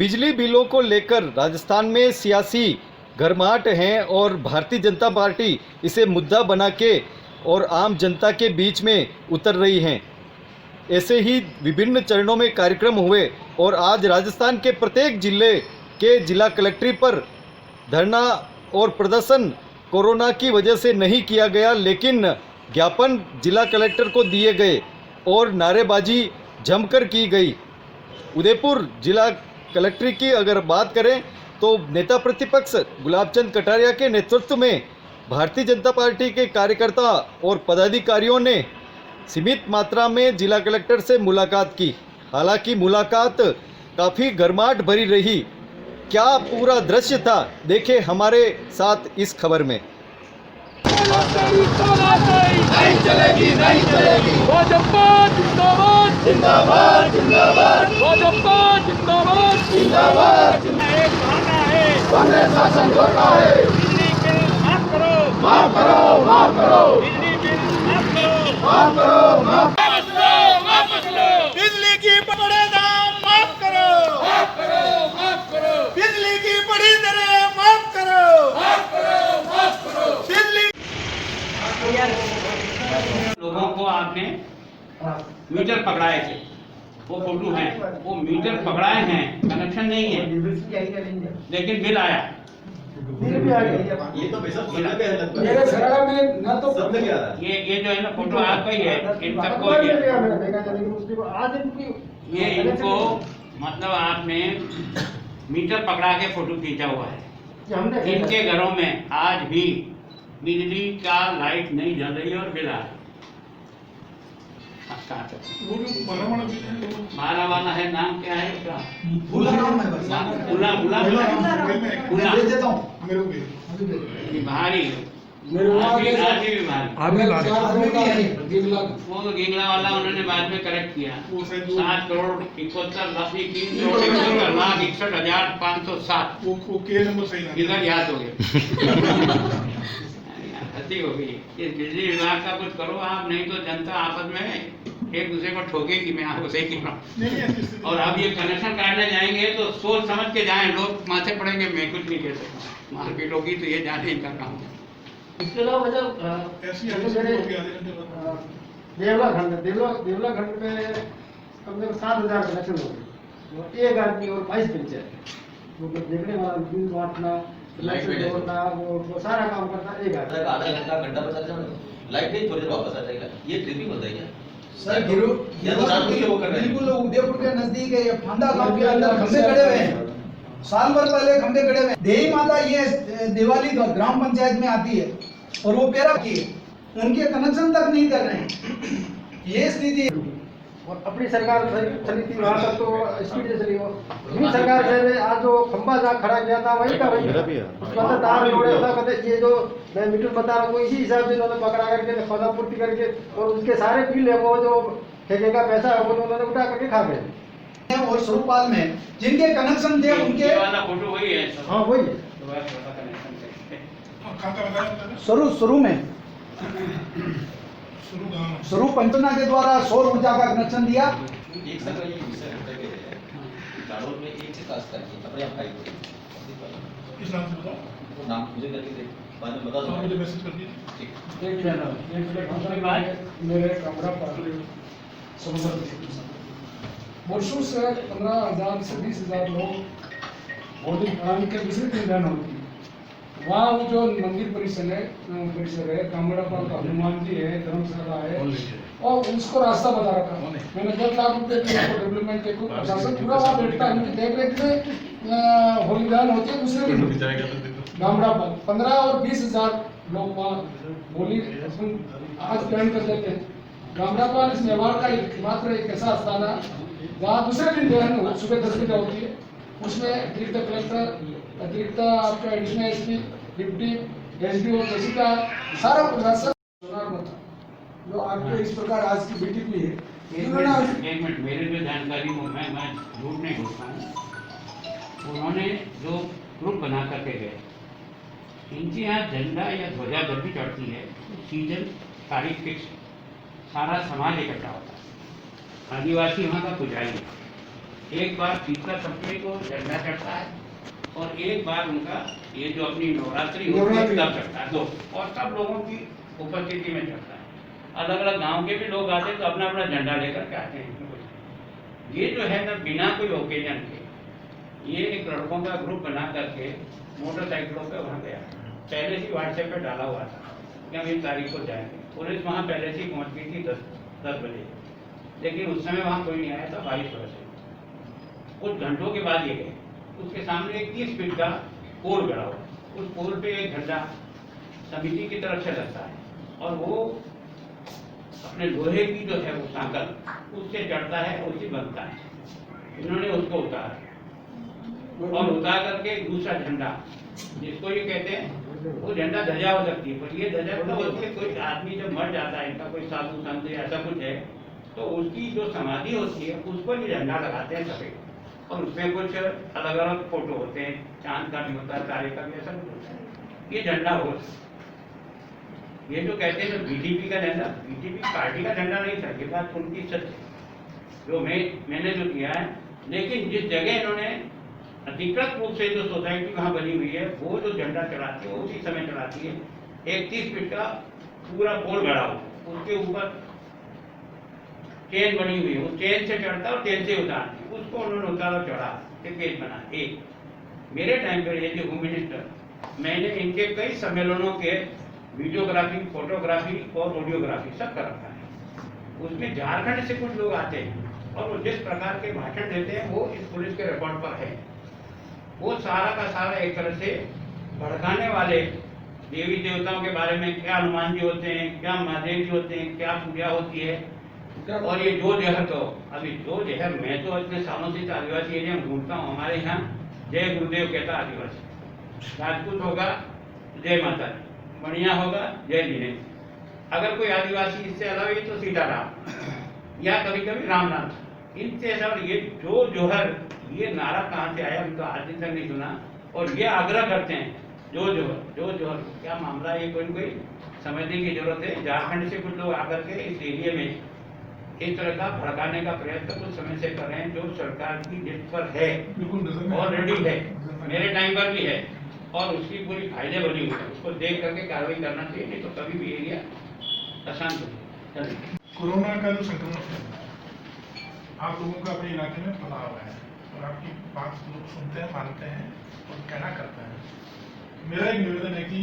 बिजली बिलों को लेकर राजस्थान में सियासी गर्माहट है और भारतीय जनता पार्टी इसे मुद्दा बना के और आम जनता के बीच में उतर रही है। ऐसे ही विभिन्न चरणों में कार्यक्रम हुए और आज राजस्थान के प्रत्येक जिले के जिला कलेक्ट्री पर धरना और प्रदर्शन कोरोना की वजह से नहीं किया गया, लेकिन ज्ञापन जिला कलेक्टर को दिए गए और नारेबाजी जमकर की गई। उदयपुर जिला कलेक्ट्री की अगर बात करें तो नेता प्रतिपक्ष गुलाबचंद कटारिया के नेतृत्व में भारतीय जनता पार्टी के कार्यकर्ता और पदाधिकारियों ने सीमित मात्रा में जिला कलेक्टर से मुलाकात की। हालांकि मुलाकात काफ़ी गर्माहट भरी रही। क्या पूरा दृश्य था, देखें हमारे साथ इस खबर में। नहीं चलेगी, नहीं चलेगी। भाजपा जिंदाबाद, जिंदाबाद, जिंदाबाद। भाजपा जिंदाबाद, जिंदाबाद। एक बहाना है, कांग्रेस शासन धोखा है। बिजली बिल माफ करो, माफ करो, माफ करो। बिजली बिल माफ करो, माफ करो, माफ करो, वापस लो। बिजली की बड़े दाम माफ करो, माफ करो, माफ करो। बिजली की बड़ी दरें माफ करो, माफ करो, माफ करो। बिजली लोगों को आपने मीटर पकड़ाए थे, वो फोटो है, वो मीटर पकड़ाए हैं, कनेक्शन नहीं है, लेकिन बिल आया। ये तो बेशक मेरे सरकार में ना तो सब लगे आ रहा है। ये जो है ना फोटो आपका ही है, इन सबको ये इनको मतलब आपने मीटर पकड़ा के फोटो खींचा हुआ है। इनके घरों में आज भी बिजली का लाइट नहीं जल रही है और बिल आ रहा है। मारा वाला है, नाम क्या है उसका? भूला नाम है बस। भूला भूला भूला भेज देता हूँ। भारी मेरे वहाँ आदमी के भी भारी। आदमी भी है। वो तो गिंगला वाला उन्होंने बाद में करेक्ट किया। 7 करोड़ 71 लाख 3,61,507 वो के नंबर सही ना इधर याद हो गया। गलती हो गई। इस बिजली विभाग का कुछ करो आप, नहीं तो जनता आपस में एक दूसरे को ठोकेगी। मैं आपको सही कह रहा हूँ। और अब ये कनेक्शन काटने जाएंगे तो सोच समझ के जाएं, लोग माथे पड़ेंगे। मैं कुछ नहीं कह सकता, मार्केट होगी तो ये जाने इनका काम है। इसके अलावा देवला खंड में कम से कम 7,000 कनेक्शन हो गए। एक आदमी और 22 पंचायत वो देखने वाला बिल बांटना, लाइट जोड़ना, वो सारा काम करता एक आदमी। आधा घंटा बचा लाइट नहीं, थोड़ी देर वापस आ जाएगा। ये ट्रिपिंग होता है क्या सर? गिरो या तो जानबूझ के वो कर रहे हैं। बिल्कुल उदयपुर के नजदीक है, ये फांदा गांव के अंदर खंबे खड़े हुए हैं। साल भर पहले खंबे खड़े हुए हैं। देही माता ये दिवाली ग्राम पंचायत में आती है और वो पेरा की उनके कनेक्शन तक नहीं कर रहे हैं। ये स्थिति और अपनी सरकार चली थी वहाँ तक तो स्पीड से चली। वो सरकार से आज जो खंबा जहाँ खड़ा किया था वही का वही उसके अंदर तार जोड़े था। कहते ये जो मैं मीटर बता रहा हूँ इसी हिसाब से उन्होंने पकड़ा करके फसा पूर्ति करके और उसके सारे बिल है वो जो ठेके का पैसा है वो उन्होंने उठा करके खा गए। और स्वरूपाल में जिनके कनेक्शन थे उनके ये वाला फोटो वही है। हाँ वही शुरू में शुरू पंचना के द्वारा सौर ऊर्जा का कनेक्शन दिया। एक सर ये विषय हटके गए हैं। जाड़ों में एक से खास करके अपने आप खाई इस नाम से बताओ। वो नाम मुझे करके दे, बाद में बता दो। मुझे मैसेज कर दीजिए। ठीक। एक मिनट मेरे कमरा पर वर्षों से 15,000 से 20,000 लोग होली मनाने के दूसरे दिन रहना होती है। वहाँ वो जो मंदिर परिसर है कामड़ापाल का हनुमान जी है, धर्मशाला है और उसको रास्ता बता रखा। मैंने 10 लाख रुपए डेवलपमेंट के प्रशासन पूरा वहाँ बैठता है, उनकी देख रेख में होली गान होती है। दूसरे दिन कामड़ापाल 15 और 20,000 लोग वहाँ होली आज प्लान कर देते हैं। कामड़ापाल इस मेवाड़ का मात्र एक ऐसा स्थान है जहाँ दूसरे दिन जो सुबह 10 बजे होती है। उसमें अतिरिक्त कलेक्टर, अतिरिक्त आपका एडिशनल एसपी, डिप्टी एसडीओ, तहसीलदार, सारा प्रशासन जो आपके इस प्रकार आज की बैठक हुई है। एक मिनट मेरे जो जानकारी हो, मैं झूठ नहीं बोलता हूँ। उन्होंने जो ग्रुप बना करके गए, इनके यहाँ झंडा या ध्वजा जब भी चढ़ती है सीजन तारीख फिक्स, सारा समाज इकट्ठा होता है। आदिवासी वहाँ का पुजारी है, एक बार शीतला सप्तमी को झंडा चढ़ता है और एक बार उनका ये जो अपनी नवरात्रि होती है तब चढ़ता है, दो, और सब लोगों की उपस्थिति में चढ़ता है। अलग अलग गांव के भी लोग आते हैं तो अपना अपना झंडा लेकर के आते हैं। ये जो है ना बिना कोई ओकेजन के ये एक लड़कों का ग्रुप बना करके मोटरसाइकिलों पे वहाँ गया, पहले से व्हाट्सएप पे डाला हुआ था कि हम इस तारीख को जाएंगे। पुलिस वहाँ पहले से ही पहुँच गई थी 10 बजे, लेकिन उस समय वहाँ कोई नहीं आया था 22 वर्ष से। कुछ घंटों के बाद ये गए, उसके सामने एक 30 फीट का पोल गड़ा हुआ, उस पोल पे एक झंडा समिति की तरफ से लगता है और वो अपने लोहे की जो है वो सांकल उससे चढ़ता है, उसी बनता है। इन्होंने उसको उतारा और उतार करके दूसरा झंडा, जिसको ये कहते हैं, वो झंडा ध्वजा हो सकती है, पर ये ध्वजा तो होती है कोई आदमी जब मर जाता है, इनका कोई साधु संत ऐसा कुछ है तो उसकी जो समाधि होती है उस पर ये झंडा लगाते हैं सफेद, और उसमें कुछ अलग अलग फोटो होते हैं, चांद का भी होता है, तारे का भी, ऐसा कुछ होता है। ये झंडा हो, ये जो कहते हैं बीजेपी का झंडा, बीजेपी पार्टी का झंडा नहीं था, ये बात उनकी सच है जो मैंने जो किया है। लेकिन जिस जगह इन्होंने अधिकृत रूप से जो सोसाइटी वहाँ बनी हुई है वो जो झंडा चढ़ाती है वो उसी समय चढ़ाती है। 31 फीट का पूरा पोल गड़ा हो, उसके ऊपर चेन बनी हुई है, वो चेन से चढ़ता और चेन से उतारती, उसको उन्होंने उतारा चढ़ा के पेज बना। एक मेरे टाइम पर ये होम मिनिस्टर, मैंने इनके कई सम्मेलनों के वीडियोग्राफी, फोटोग्राफी और ऑडियोग्राफी सब कर रखा है। उसमें झारखंड से कुछ लोग आते हैं और वो जिस प्रकार के भाषण देते हैं वो इस पुलिस के रिकॉर्ड पर है। वो सारा का सारा एक तरह से भड़काने वाले देवी देवताओं के बारे में, क्या हनुमान जी होते हैं, क्या महादेव जी होते हैं, क्या पूजा होती है, और ये जो जहर, तो अभी जो जहर, मैं तो इतने सालों से आदिवासी एरिया में घूमता हूँ, हमारे यहाँ जय गुरुदेव कहता आदिवासी, राजपूत होगा जय माता दी, बढ़िया होगा जय जिने, अगर कोई आदिवासी इससे अलग है तो सीताराम या कभी कभी रामनाथ, इनसे सब ये जो जोहर, ये नारा कहाँ से आया हम तो आज तक नहीं सुना। और ये आग्रह करते हैं जो जोहर, क्या मामला है, कोई कोई समझने की जरूरत है। झारखंड से कुछ लोग आकर के इस एरिया में इस तरह का भड़काने का प्रयत्न कुछ समय से कर रहे हैं, जो सरकार की लिस्ट पर है, ऑलरेडी है, मेरे टाइम पर भी है, और उसकी पूरी फायदे बनी हुई है। उसको देख करके कार्रवाई करना चाहिए, नहीं तो कभी भी एरिया अशांत हो जाए। कोरोना का जो संक्रमण है आप लोगों का अपने इलाके में फैला हुआ है और आपकी बात लोग सुनते हैं, मानते हैं और कहना करते हैं। मेरा एक निवेदन है कि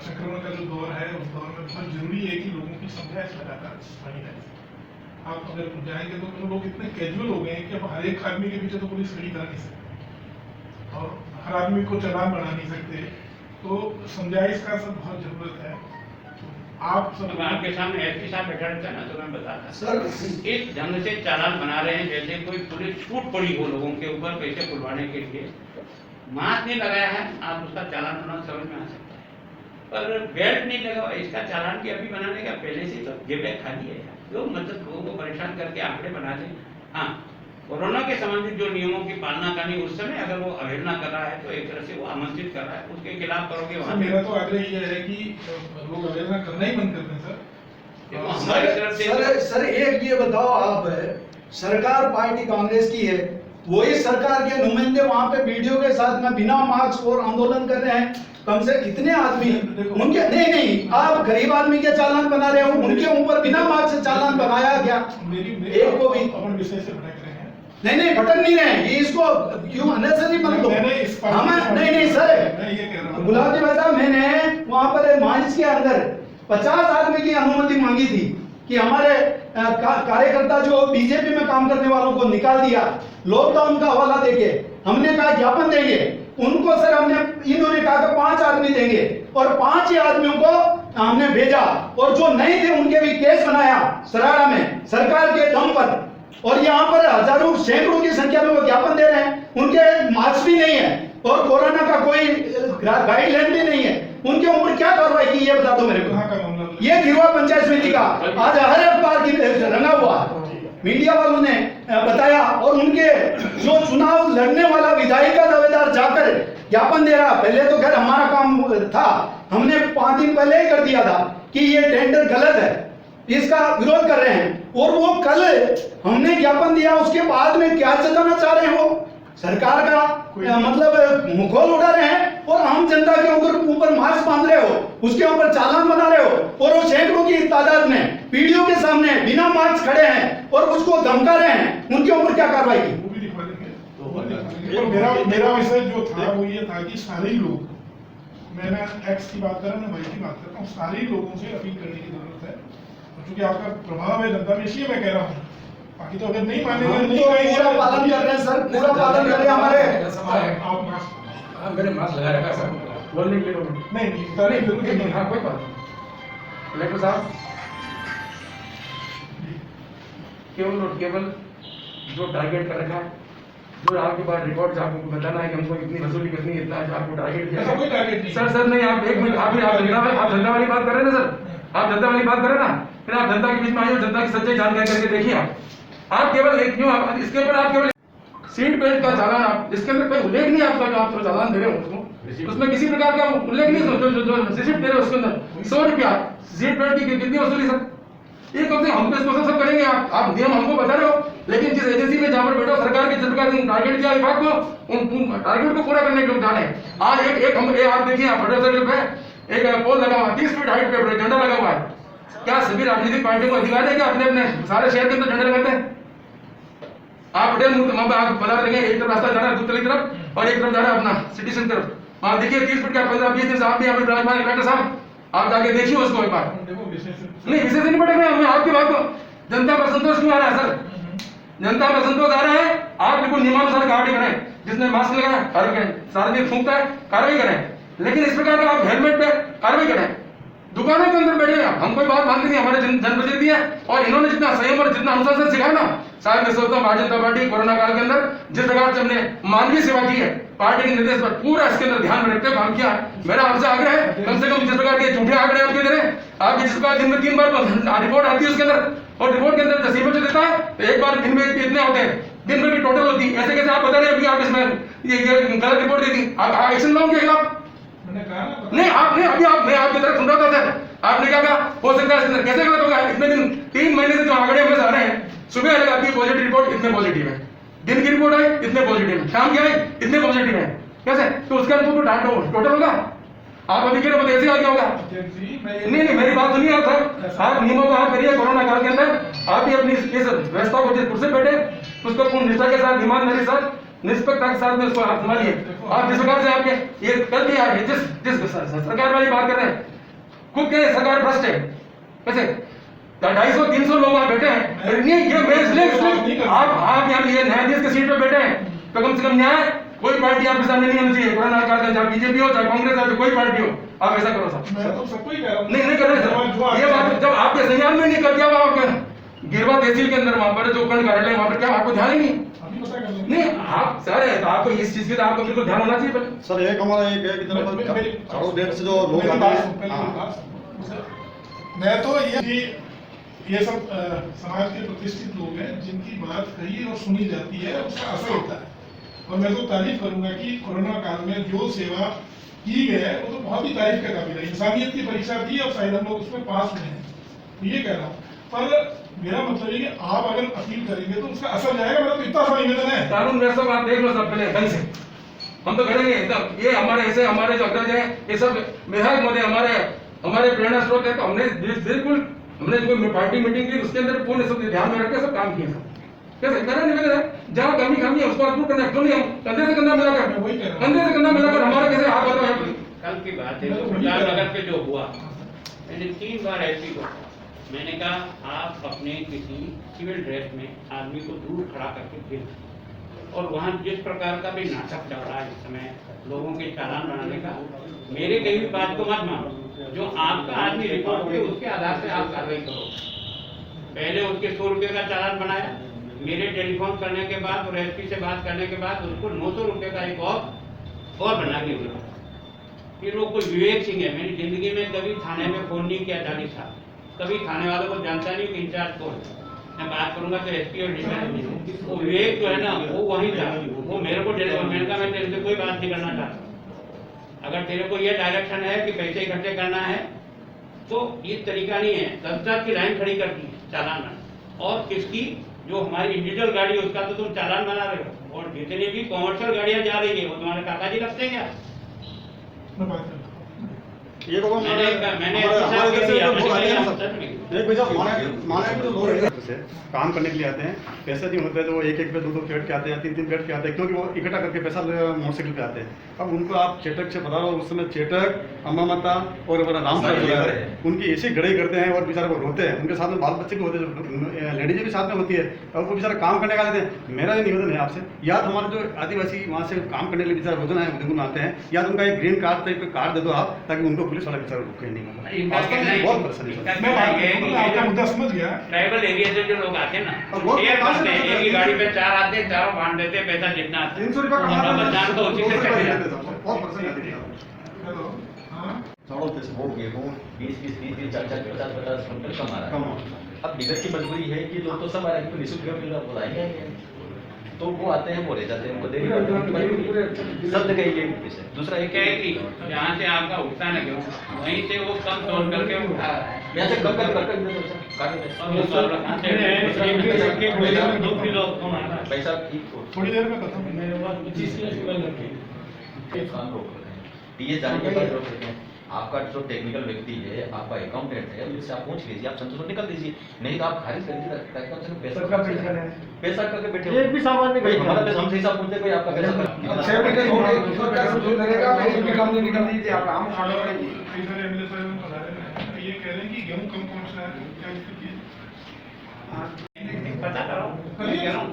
संक्रमण का जो दौर है उस दौर में बहुत जरूरी है कि लोगों की समझाइश लगातार बनी रहे। आप अगर जाएंगे तो लोग इतने कैजुअल हो गए हैं कि अब हर एक आदमी के पीछे तो पुलिस खड़ी कर नहीं सकती और हर आदमी को चालान बना नहीं सकते, तो समझाइश का सब बहुत जरूरत है। आप सब आपके सामने एसपी साहब बैठा रहता है ना, तो मैं बताता सर, इस ढंग से चालान बना रहे हैं जैसे कोई पुलिस छूट पड़ी हो लोगों के ऊपर पैसे खुलवाने के लिए। मास्क नहीं लगाया है, आप उसका चालान बनाना समझ में आ सकता है, पर बेल्ट नहीं लगा हुआ, इसका चालान भी अभी बनाने का पहले से तो जेबें खाली है। लोग मतलब लोगों को परेशान करके आंकड़े बना दें। हाँ, कोरोना के संबंधित जो नियमों की पालना करनी, उस समय अगर वो अवहेलना कर रहा है तो एक तरह से वो आमंत्रित कर रहा है, उसके खिलाफ करोगे वहाँ। मेरा तो आग्रह ये है कि लोग अवहेलना करना ही बंद कर दें सर। हमारी तरफ से सर एक ये बताओ, आप सरकार पार्टी कांग्रेस की है, वही सरकार के नुमाइंदे वहाँ पे वीडियो के साथ में बिना मास्क और आंदोलन कर रहे हैं। कम से कितने आदमी उनके, नहीं आप गरीब आदमी के चालान बना रहे हो, उनके ऊपर बिना मास्क से चालान बनाया गया। एक को भी अपन विषय से भटक रहे हैं। नहीं भटक नहीं रहे, ये इसको क्यों अननेसेसरी बन दो। नहीं सर, गुलाब जी भाई साहब, मैंने वहाँ पर माइंस के अंदर 50 आदमी की अनुमति मांगी थी कि हमारे कार्यकर्ता जो बीजेपी में काम करने वालों को निकाल दिया, लॉकडाउन का हवाला देके हमने कहा ज्ञापन देंगे उनको। सर इन्होंने कहा कि 5 आदमी देंगे और 5 ही आदमियों को हमने भेजा, और जो नहीं थे उनके भी केस बनाया सराड़ा में सरकार के दम पर, और यहाँ पर हजारों सैकड़ों की संख्या में वो ज्ञापन दे रहे हैं। उनके मास्क भी नहीं है और कोरोना का कोई गाइडलाइन भी नहीं है, उनके ऊपर क्या कार्रवाई की ये बता दो मेरे को। ये गिरवा पंचायत समिति का आज हर अखबार की रंगा हुआ मीडिया वालों ने बताया, और उनके जो चुनाव लड़ने वाला विधायक का दावेदार जाकर ज्ञापन दे रहा। पहले तो खैर हमारा काम था, हमने 5 दिन पहले ही कर दिया था कि ये टेंडर गलत है, इसका विरोध कर रहे हैं। और वो कल हमने ज्ञापन दिया, उसके बाद में क्या जताना चाह रहे हैं, वो सरकार का मतलब मुखौल उड़ा रहे हैं और आम जनता के ऊपर मास्क बांध रहे हो, उसके ऊपर चालान बना रहे हो, और वो सैकड़ों की तादाद में पीडीओ के सामने बिना मास्क खड़े हैं और उसको धमका रहे हैं, उनके ऊपर क्या कार्रवाई की? वो भी दिखा देंगे। और मेरा विषय जो था वो ये था कि सारे ही लोग, मैं ना एक्स की बात कर रहा हूँ, मैं वाई की बात करता हूँ, सारे ही लोगों से अपील करने की जरूरत है, क्योंकि आपका प्रभाव है जनता में, इसलिए मैं कह रहा हूँ। बाकी तो अगर नहीं मानेंगे, नहीं तो पूरा पालन कर रहे हैं सर, पूरा पालन कर रहे हैं हमारे। आप मास्क, मैंने मास्क लगा रखा सर, बोलने के लिए नहीं, हाँ कोई बात नहीं। कलेक्टर साहब, केवल जो टारगेट कर रखा है, जो आपके पास रिकॉर्ड आपको बताना है कि हमको इतनी वसूली करनी है, इतना आपको टारगेट किया ऐसा कोई टारगेट नहीं। सर नहीं, आप एक मिनट, आप धंधा वाली बात कर रहे हैं ना सर, आप धंधा वाली बात कर रहे हैं ना, फिर आप जनता के बीच में आइए, जनता की सच्चाई जानकारी करके देखिए। आप केवल एक क्यों, इसके ऊपर आप केवल सीट बेल्ट का चालान, आप इसके अंदर कोई उल्लेख नहीं आपका, जो आप चालान दे रहे हो उसको, उसमें किसी प्रकार का उल्लेख नहीं, जो रिसिप्ट दे रहे हो उसके अंदर 100 रुपया सीट बेल्ट की कितनी वसूली सर? ये कब से हम तो इसको सब करेंगे, आप नियम हमको बता रहे हो, लेकिन जिस एजेंसी में जहाँ पर बैठो सरकार की सरकार ने टारगेट दिया विभाग को, उन टारगेट को पूरा करने के लिए जाने। आज एक हम आप देखिए, आप फटेश्वर पे एक पोल लगा हुआ 30 फीट हाइट पे झंडा लगा हुआ है। क्या सभी राजनीतिक पार्टियों को अधिकार है कि अपने अपने सारे शहर के अंदर झंडे लगाते हैं? आप पटेल आप बता देंगे, एक तरफ रास्ता जा रहा है दूसरी तरफ और एक तरफ जा रहा है अपना सिटी सेंटर तरफ, वहां देखिए 30 फीट का 15-20 दिन से आप भी यहाँ पे कलेक्टर साहब आप जाके देखिए उसको एक बार। नहीं विषय से नहीं पटक रहे, हमें आपकी बात को, जनता पर संतोष क्यों आ रहा है सर? जनता पर संतोष आ रहा है, आप बिल्कुल नियमानुसार कार्रवाई करें, जिसने मास्क लगाया कार्रवाई करें, सार्वजनिक थूकता है कार्रवाई करें, लेकिन इस प्रकार का आप हेलमेट पे कार्रवाई करें। दुकानों के अंदर बैठे हैं, हम कोई बात मानते नहीं, हमारे जनप्रतिनिधि है, और इन्होंने जितना संयम और जितना अनुशासन सिखाया ना, शायद मैं सोचता हूँ भारतीय जनता पार्टी कोरोना काल के अंदर जिस प्रकार से हमने मानवीय सेवा की है, पार्टी के निर्देश पर पूरा इसके अंदर ध्यान में रखते हुए काम किया है। मेरा आपसे आग्रह है, कम से कम जिस प्रकार के झूठे आंकड़े आपके दे रहे हैं, आपकी जिस प्रकार दिन में 3 बार रिपोर्ट आती है उसके अंदर, और रिपोर्ट के अंदर जसीबे जो देता है तो एक बार दिन में इतने होते हैं, दिन में भी टोटल होती है, ऐसे कैसे आप बता रहे हैं? आप इसमें ये गलत रिपोर्ट दी थी, आप एक्शन लाओगे खिलाफ? नहीं आपने अभी मैं आपकी तरफ सुन रहा था सर, आपने क्या कहा हो सकता है, कैसे गलत होगा? इतने दिन 3 महीने से जो आंकड़े हमें आ रहे हैं, सुबह अलग आती है पॉजिटिव रिपोर्ट, इतने पॉजिटिव है, दिन की रिपोर्ट आई इतने पॉजिटिव है, शाम की आई इतने पॉजिटिव है, कैसे? तो उसका रिपोर्ट टोटल होगा, आप अभी कह रहे हो ऐसे आ गया होगा? नहीं मेरी बात सुनिए आप सर, आप नियमों को आप करिए। कोरोना काल के अंदर आप भी अपनी इस व्यवस्था को जिस कुर्सी बैठे उसको पूर्ण निष्ठा के साथ, ईमानदारी साथ, निष्पक्षता के साथ में उसको आप संभालिए। आप जिस प्रकार से आपके ये कर दिया है, जिस सरकार वाली बात कर रहे हैं, खुद के सरकार भ्रष्ट है, कैसे 250-300 लोग वहां बैठे हैं, नहीं ये मैं इसलिए आप यहाँ ये न्यायाधीश के सीट पे बैठे हैं, तो कम से कम न्याय कोई पार्टी आपके सामने नहीं होनी चाहिए। कोरोना काल में चाहे बीजेपी हो चाहे कांग्रेस हो, कोई पार्टी हो, आप ऐसा करो साहब। मैं तो सबको ही कह रहा हूं। नहीं कर रहे सर, ये बात जब आपके संज्ञान में नहीं कर दिया वहां गिरवा तहसील के अंदर वहां पर जो उपखंड कार्यालय वहां पर, क्या आपको ध्यान ही नहीं? नहीं आप सर है तो आपको इस चीज की तो आपको बिल्कुल ध्यान होना चाहिए पहले। सर एक हमारा एक है कि तरफ चारों डेट से जो लोग आते हैं, मैं तो ये सब समाज के प्रतिष्ठित लोग हैं जिनकी बात कही और सुनी जाती है, उसका असर होता है। और मैं तो तारीफ करूंगा कि कोरोना काल में जो सेवा की गई है वो तो बहुत ही तारीफ का काबिल है। इंसानियत की परीक्षा थी और शायद हम लोग उसमें पास हुए हैं, तो ये कह रहा हूँ। पर मेरा मतलब है कि आप अगर अपील करेंगे तो उसका असर जाएगा। मेरा तो इतना सा निवेदन है, कानून व्यवस्था को आप देख लो सब पहले ढंग से, हम तो करेंगे एकदम। ये हमारे ऐसे हमारे जो अग्रज हैं ये सब बेहद मदे हमारे प्रेरणा स्रोत है, तो हमने बिल्कुल हमने जो पार्टी मीटिंग की उसके अंदर पूर्ण सब ध्यान में रख के सब काम किया। कैसे मेरा निवेदन है, जहाँ कमी है उसको अप्रूव करना, क्यों नहीं? हम कंधे से कंधा मिलाकर हमारा कैसे हाथ बताओ। कल की बात है प्रतापनगर पे जो हुआ, मैंने 3 बार ऐसी को मैंने कहा आप अपने किसी सिविल ड्रेस में आदमी को दूर खड़ा करके फिर, और वहाँ जिस प्रकार का भी नाटक चल रहा है इस समय लोगों के चालान बनाने का, मेरे कहीं भी बात को मत मानो। जो आपका आदमी रिपोर्ट पे उसके आधार से आप कार्रवाई करो। पहले उसके 100 रुपये का चालान बनाया, मेरे टेलीफोन करने के बाद और एसपी से बात करने के बाद उसको 900 रुपये का एक और बना के हुआ। फिर वो कोई विवेक सिंह है, मेरी जिंदगी में कभी थाने में फोन नहीं किया 40 साल, कभी थाने वालों को जानता नहीं कि इंचार्ज कौन। मैं बात करूंगा तो एसपी और डीएसपी, वो विवेक जो है ना वो वहीं था, वो मेरे को मैंने कहा मैं तेरे से कोई बात नहीं करना चाहता। अगर तेरे को ये डायरेक्शन है कि पैसे इकट्ठे करना है तो ये तरीका नहीं है। 10,000 की लाइन खड़ी कर दी है चालान में, और किसकी जो हमारी इंडिविजुअल गाड़ी है उसका तो तुम चालान बना रहे हो, और जितनी भी कॉमर्शियल गाड़ियां जा रही है वो तुम्हारे काका जी लगते हैं क्या? काम करने के लिए आते हैं, पैसे नहीं होते तो वो एक पे 2 प्लेट के आते हैं, 3 प्लेट के आते हैं, क्योंकि वो इकट्ठा करके पैसा मोटरसाइकिल पे आते हैं। अब उनको आप चेटक से बता रहे हो, उस समय चेटक, अम्मा माता और रामपुर उनकी ऐसी गड़ाई करते हैं और बेचारे वो रोते हैं। उनके साथ में बाल बच्चे भी होते हैं, लेडीज भी साथ में होती है, और वो बेचारा काम करने का आते हैं। मेरा ये निवेदन है आपसे, या तो हमारे जो आदिवासी वहाँ से काम करने के लिए बेचारा रोजाना है उदयपुर में आते हैं, या तो उनका एक ग्रीन कार्ड टाइप का कार्ड दे दो आप, ताकि उनको पुलिस वाला बेचारा रुके नहीं। बहुत परेशानी आपका मुद्दा समझ गया। ट्राइबल एरिया से जो लोग आते हैं ना, शेयर करते हैं, एक ही गाड़ी पे 4 आते हैं, चारों बांट देते हैं, पैसा जितना आता है 300 रुपये जान तो उसी से चले जाते हैं। हेलो, हाँ, वो गेहूँ 20-20, 30-30, 40-40, 50-50 क्विंटल कमा रहा है। अब डीलर की मजबूरी है कि लोग तो सब आ रहे हैं, निःशुल्क गेहूँ मिल रहा है, बुलाएंगे, तो वो आते हैं, वो रह जाते हैं, उनको देनी पड़ती है, सब जगह ये है। दूसरा ये क्या है कि जहाँ से आपका उठता है ना गेहूँ, वहीं से वो कम तोड़ करके यहाँ से कम कर पैसा थोड़ी देर में खत्म। काम रोक रहे हैं, टीए जाने के बाद रोक रहे हैं। आपका जो टेक्निकल व्यक्ति है, आपका अकाउंटेंट है, उससे आप पूछ लीजिए, आप संतोष निकल दीजिए, नहीं तो आप खारिज कर दीजिए, पैसा करके बैठे एक भी सामान नहीं हमारा पैसा हमसे हिसाब पूछते, कोई आपका पैसा ये कह रहे हैं कि गेहूँ कम पहुँच रहा है, क्या स्थिति है? पता करो।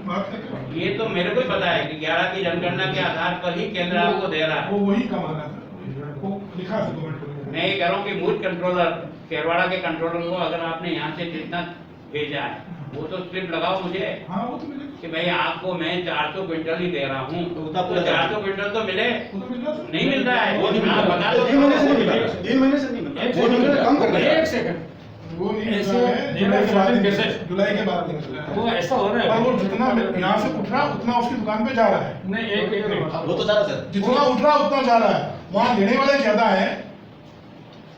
बात करके ये तो मेरे को ही पता है कि 11 की जनगणना के आधार पर ही केंद्र आपको दे रहा है। वो वही कमा रहा था, वो लिखा था गवर्नमेंट को। मैं ये कह रहा हूँ कि मूड कंट्रोलर, केरवाड़ा के कंट्रोलर को अगर आपने यहाँ से जितना भेजा है वो तो स्लिप लगाओ मुझे। हाँ, वो तो मिलेगा। कि भाई आपको मैं 400 क्विंटल ही दे रहा हूँ, तो 400 क्विंटल तो मिले, वो तो मिल रहा है। नहीं मिल रहा है। वो नहीं मिल हाँ, रहा। बता दो। 3 महीने से नहीं मिल रहा, 3 महीने से नहीं मिल रहा, वो नहीं मिल रहा, कम कर रहा है। एक सेकंड, वो नहीं मिल ऐसे रहा है, जुलाई के बाद कैसे? जुलाई के बाद नहीं मिल रहा है। वो ऐसा हो रहा और है। वो जितना यहाँ से उठ रहा उतना उसकी दुकान पे जा रहा है। नहीं, एक मिनट, वो तो सारा सर जितना उठ रहा उतना जा रहा है, वहाँ लेने वाले ज्यादा है,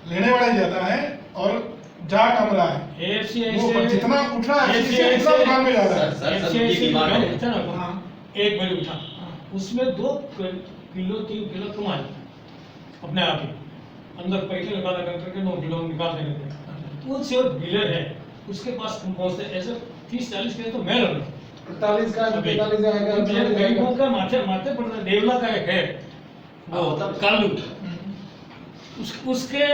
लेने वाले ज्यादा है और जा कम रहा है। वो जितना उठ रहा है उतना दुकान में जा रहा है। एक मिनट पूछा, उसमें 2 किलो 3 किलो कमा अपने आप ही अंदर पैसे लगा करके 9 किलो निकाल देते हैं। वो जो डीलर है उसके पास कम पहुंचते ऐसे 30-40 किलो तो मैं लग रहा 48 का 45 गरीबों का माथे माथे पड़ रहा है। देवला का एक है वो कालू, उसके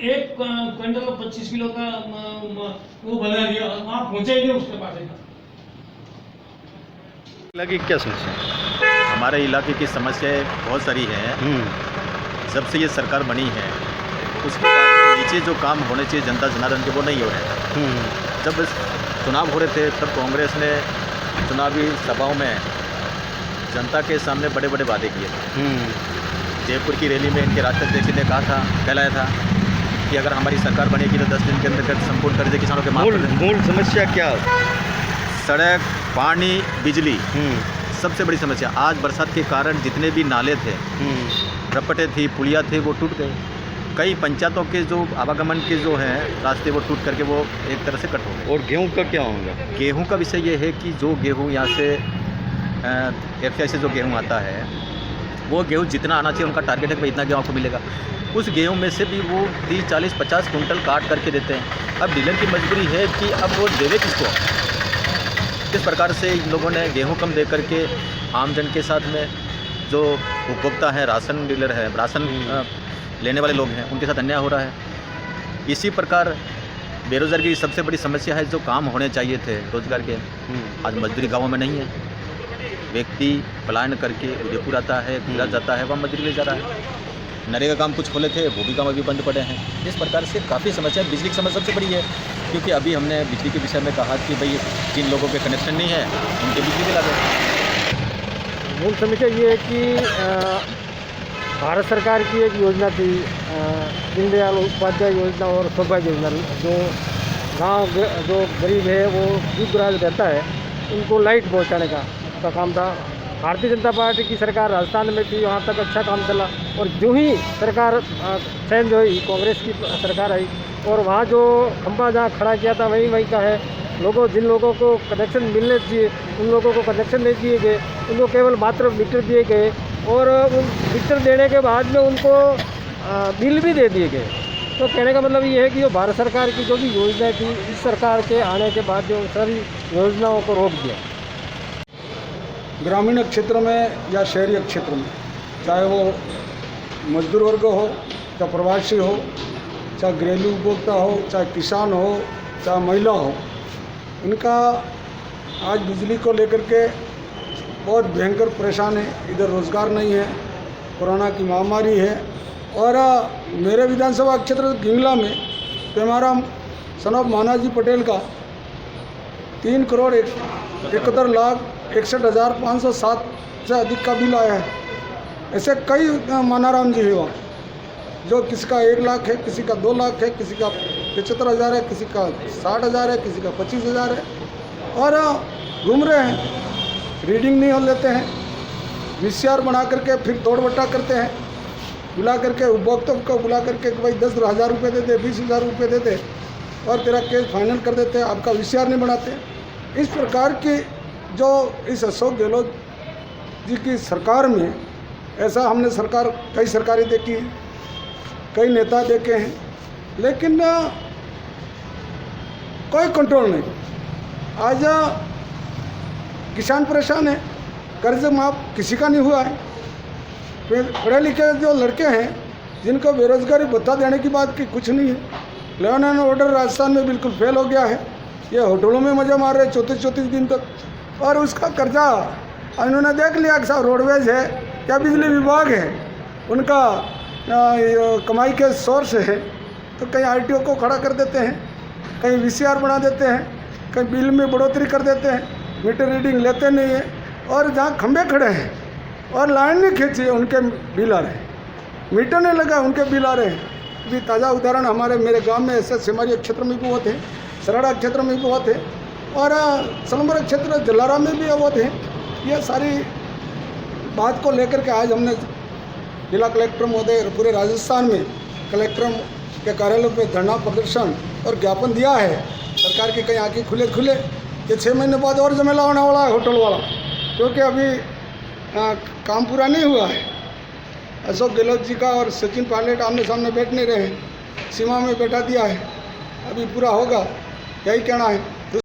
1 क्विंटल 25 किलो का वो बना दिया, वहाँ पहुंचे ही नहीं उसके पास। लगी क्या समस्या? हमारे इलाके की समस्याएं बहुत सारी हैं। जब से ये सरकार बनी है उसके बाद में नीचे जो काम होने चाहिए जनता जनार्दन के वो नहीं हो रहे हैं। जब चुनाव हो रहे थे तब कांग्रेस ने चुनावी सभाओं में जनता के सामने बड़े बड़े वादे किए थे। जयपुर की रैली में इनके राष्ट्रीय अध्यक्ष ने कहा था, कहलाया था कि अगर हमारी सरकार बनेगी तो 10 दिन के अंदर संपूर्ण कर्जे किसानों के माफ कर देंगे। मूल समस्या क्या? सड़क, पानी, बिजली सबसे बड़ी समस्या। आज बरसात के कारण जितने भी नाले थे, रपटे थी, पुलिया थे, वो टूट गए। कई पंचायतों के जो आवागमन के जो हैं रास्ते वो टूट करके वो एक तरह से कट हो गए। और गेहूं का क्या होगा? गेहूं का विषय ये है कि जो गेहूं यहाँ से एफसीआई से जो गेहूं आता है वो गेहूं जितना आना चाहिए उनका टारगेट है कि इतना गेहूं आपको मिलेगा। उस गेहूं में से भी वो 30, 40, 50 कुंटल काट करके देते हैं। अब डीलर की मजबूरी है कि अब वो देवे किसको। इस प्रकार से इन लोगों ने गेहूं कम दे करके आमजन के साथ में जो उपभोक्ता हैं, राशन डीलर है, राशन लेने वाले लोग हैं, उनके साथ अन्याय हो रहा है। इसी प्रकार बेरोजगारी की सबसे बड़ी समस्या है। जो काम होने चाहिए थे रोजगार के, आज मजदूरी गाँवों में नहीं है। व्यक्ति पलायन करके उदयपुर आता है, गुजरात जाता है, वहाँ मजदूरी ले जा रहा है। नरेगा काम कुछ खोले थे, वो भी काम अभी बंद पड़े हैं। इस प्रकार से काफ़ी समस्या है। बिजली की समस्या सबसे बड़ी है, क्योंकि अभी हमने बिजली के विषय में कहा कि भाई जिन लोगों के कनेक्शन नहीं है उनके बिजली बिल आ गए। मूल समस्या ये है कि भारत सरकार की एक योजना थी, दीनदयाल उपाध्याय योजना और सौभाग्य योजना, जो गांव जो गरीब है वो दूर दराज रहता है उनको लाइट पहुंचाने का काम था। भारतीय जनता पार्टी की सरकार राजस्थान में थी, वहाँ तक अच्छा काम चला, और जो ही सरकार चेंज हुई, कांग्रेस की सरकार आई, और वहाँ जो खंभा जहाँ खड़ा किया था वहीं का है। जिन लोगों को कनेक्शन मिलने चाहिए उन लोगों को कनेक्शन नहीं दिए गए, उनको केवल मात्र मीटर दिए गए और उन मीटर देने के बाद में उनको बिल भी दे दिए गए। तो कहने का मतलब ये है कि जो भारत सरकार की जो भी योजना थी, इस सरकार के आने के बाद जो सारी योजनाओं को रोक दिया। ग्रामीण क्षेत्र में या शहरी क्षेत्र में, चाहे वो मजदूर वर्ग हो, चाहे प्रवासी हो, चाहे घरेलू उपभोक्ता हो, चाहे किसान हो, चाहे महिला हो, इनका आज बिजली को लेकर के बहुत भयंकर परेशान है। इधर रोज़गार नहीं है, कोरोना की महामारी है। और मेरे विधानसभा क्षेत्र गिंगला में पेमाराम सनॉफ महानाजी पटेल का 3,71,61,507 से अधिक का बिल आया है। ऐसे कई मानाराम जी है वहाँ, जो किसी का 1 लाख है, किसी का 2 लाख है, किसी का 75,000 है, किसी का 60,000 है, किसी का 25,000 है। और घूम रहे हैं, रीडिंग नहीं हो लेते हैं, VCR बना करके फिर तोड़ बट्टा करते हैं, बुला करके उपभोक्ता को बुला करके कि भाई 10,000 रुपये दे दे, 20,000 रुपये दे दे और तेरा केस फाइनल कर देते हैं, आपका VCR नहीं बनाते। इस प्रकार की जो इस अशोक गहलोत जी की सरकार में, ऐसा हमने कई सरकारें देखी हैं, कई नेता देखे हैं, लेकिन कोई कंट्रोल नहीं। आज किसान परेशान है, कर्ज माफ किसी का नहीं हुआ है। फिर पढ़े लिखे जो लड़के हैं जिनको बेरोजगारी भत्ता देने की बात की कुछ नहीं है। लॉ एंड ऑर्डर राजस्थान में बिल्कुल फेल हो गया है। ये होटलों में मज़े मार रहे 34 दिन तक, और उसका कर्जा इन्होंने देख लिया कि साहब रोडवेज है या बिजली विभाग है, उनका कमाई के सोर्स है। तो कहीं RTO को खड़ा कर देते हैं, कहीं VCR बना देते हैं, कहीं बिल में बढ़ोतरी कर देते हैं, मीटर रीडिंग लेते नहीं है। और जहाँ खंभे खड़े हैं और लाइन नहीं खींची है, उनके बिल आ रहे हैं। मीटर नहीं लगा, उनके बिल आ रहे हैं। अभी ताज़ा उदाहरण मेरे गांव में ऐसे सिमारिया क्षेत्र में भी बहुत है, सराड़ा क्षेत्र में भी बहुत है, और सलमरा क्षेत्र जलारा में भी बहुत है। ये सारी बात को लेकर के आज हमने जिला कलेक्टर महोदय पूरे राजस्थान में कलेक्टर के कार्यालय पे धरना प्रदर्शन और ज्ञापन दिया है। सरकार की कहीं आँखें खुले ये 6 महीने बाद और जमेला होने वाला है होटल वाला, क्योंकि अभी काम पूरा नहीं हुआ है। अशोक गहलोत जी का और सचिन पायलट आमने सामने बैठ नहीं रहे, सीमा में बैठा दिया है, अभी पूरा होगा, यही कहना है।